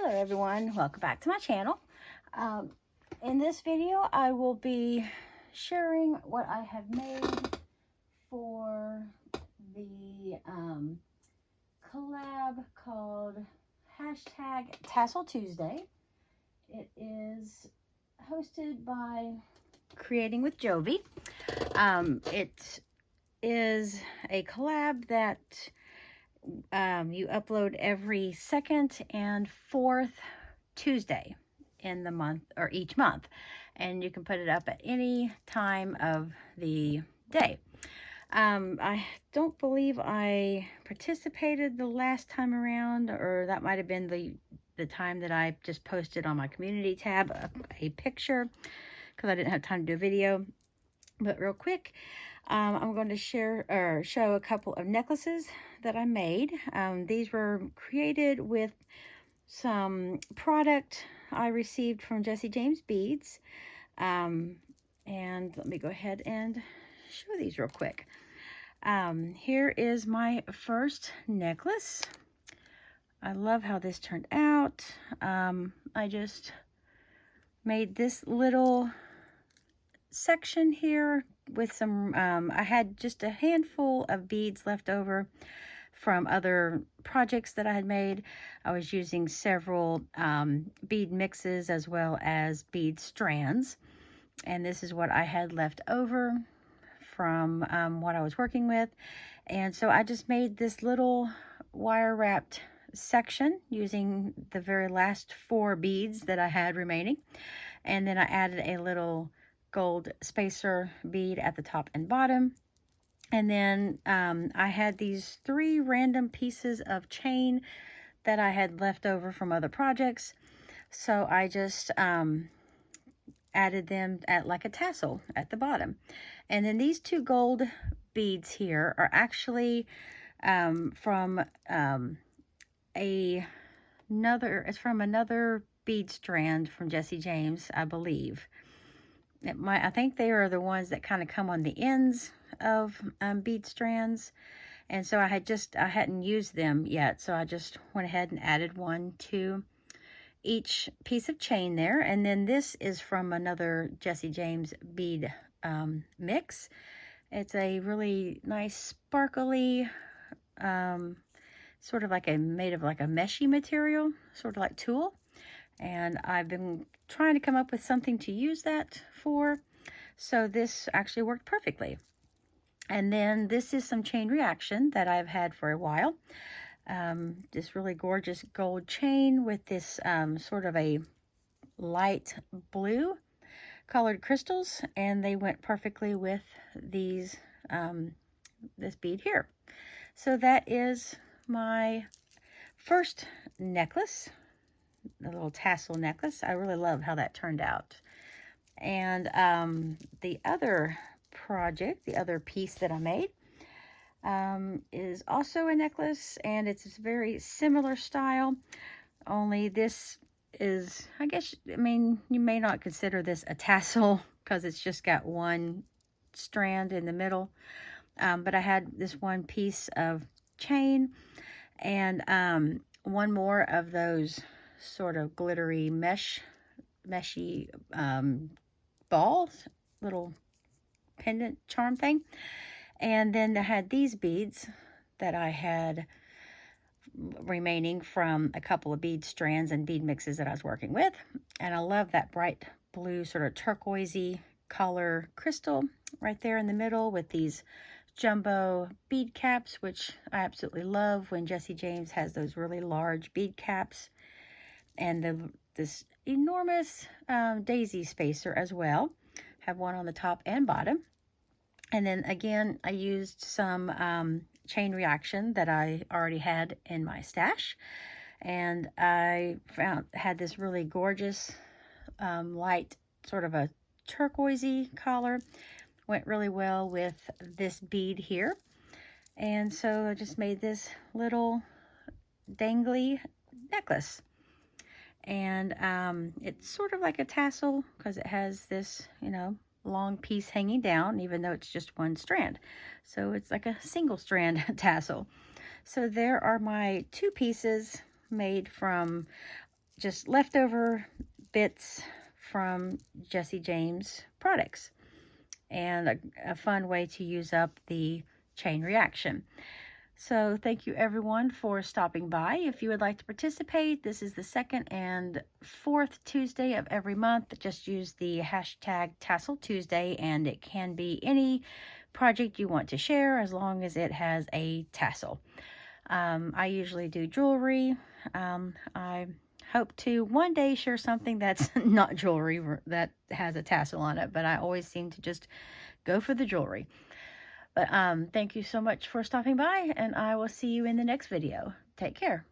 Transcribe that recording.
Hello everyone, welcome back to my channel. In this video I will be sharing what I have made for the collab called #TasselTuesday. It is hosted by Creating with Jovi. It is a collab that you upload every second and fourth Tuesday in the month or each month, and you can put it up at any time of the day. I don't believe I participated the last time around, or that might have been the time that I just posted on my community tab a picture because I didn't have time to do a video. But real quick, I'm going to show a couple of necklaces that I made. These were created with some product I received from JJBAmbassador beads. And let me go ahead and show these real quick. Here is my first necklace. I love how this turned out. I just made this little section here with some I had just a handful of beads left over from other projects that I had made. I was using several bead mixes as well as bead strands, and this is what I had left over from what I was working with. And so I just made this little wire wrapped section using the very last 4 beads that I had remaining, and then I added a little gold spacer bead at the top and bottom. And then I had these 3 random pieces of chain that I had left over from other projects, so I just added them at like a tassel at the bottom. And then these 2 gold beads here are actually from another bead strand from JJBAmbassador, I believe. I think they are the ones that kind of come on the ends of bead strands, and so I hadn't used them yet, so I just went ahead and added one to each piece of chain there. And then this is from another JJBAmbassador bead mix. It's a really nice sparkly sort of like made of like a meshy material, sort of like tulle. And I've been trying to come up with something to use that for, so this actually worked perfectly. And then this is some chain reaction that I've had for a while. This really gorgeous gold chain with this sort of a light blue colored crystals, and they went perfectly with these this bead here. So that is my first necklace, the little tassel necklace. I really love how that turned out. And the other project, the other piece that I made is also a necklace, and it's a very similar style, only this is, I guess, I mean, you may not consider this a tassel because it's just got one strand in the middle, but I had this one piece of chain and one more of those sort of glittery meshy balls, little pendant charm thing. And then I had these beads that I had remaining from a couple of bead strands and bead mixes that I was working with. And I love that bright blue sort of turquoisey color crystal right there in the middle with these jumbo bead caps, which I absolutely love when JJBAmbassador has those really large bead caps. And this enormous daisy spacer as well. Have one on the top and bottom. And then again, I used some chain reaction that I already had in my stash, and I had this really gorgeous light sort of a turquoisey color. Went really well with this bead here, and so I just made this little dangly necklace. And it's sort of like a tassel because it has this, you know, long piece hanging down, even though it's just one strand. So it's like a single strand tassel. So there are my 2 pieces made from just leftover bits from Jessie James products, and a fun way to use up the chain reaction. So thank you everyone for stopping by. If you would like to participate, this is the second and fourth Tuesday of every month. Just use the hashtag Tassel Tuesday, and it can be any project you want to share as long as it has a tassel. I usually do jewelry. I hope to one day share something that's not jewelry that has a tassel on it, but I always seem to just go for the jewelry. But thank you so much for stopping by, and I will see you in the next video. Take care.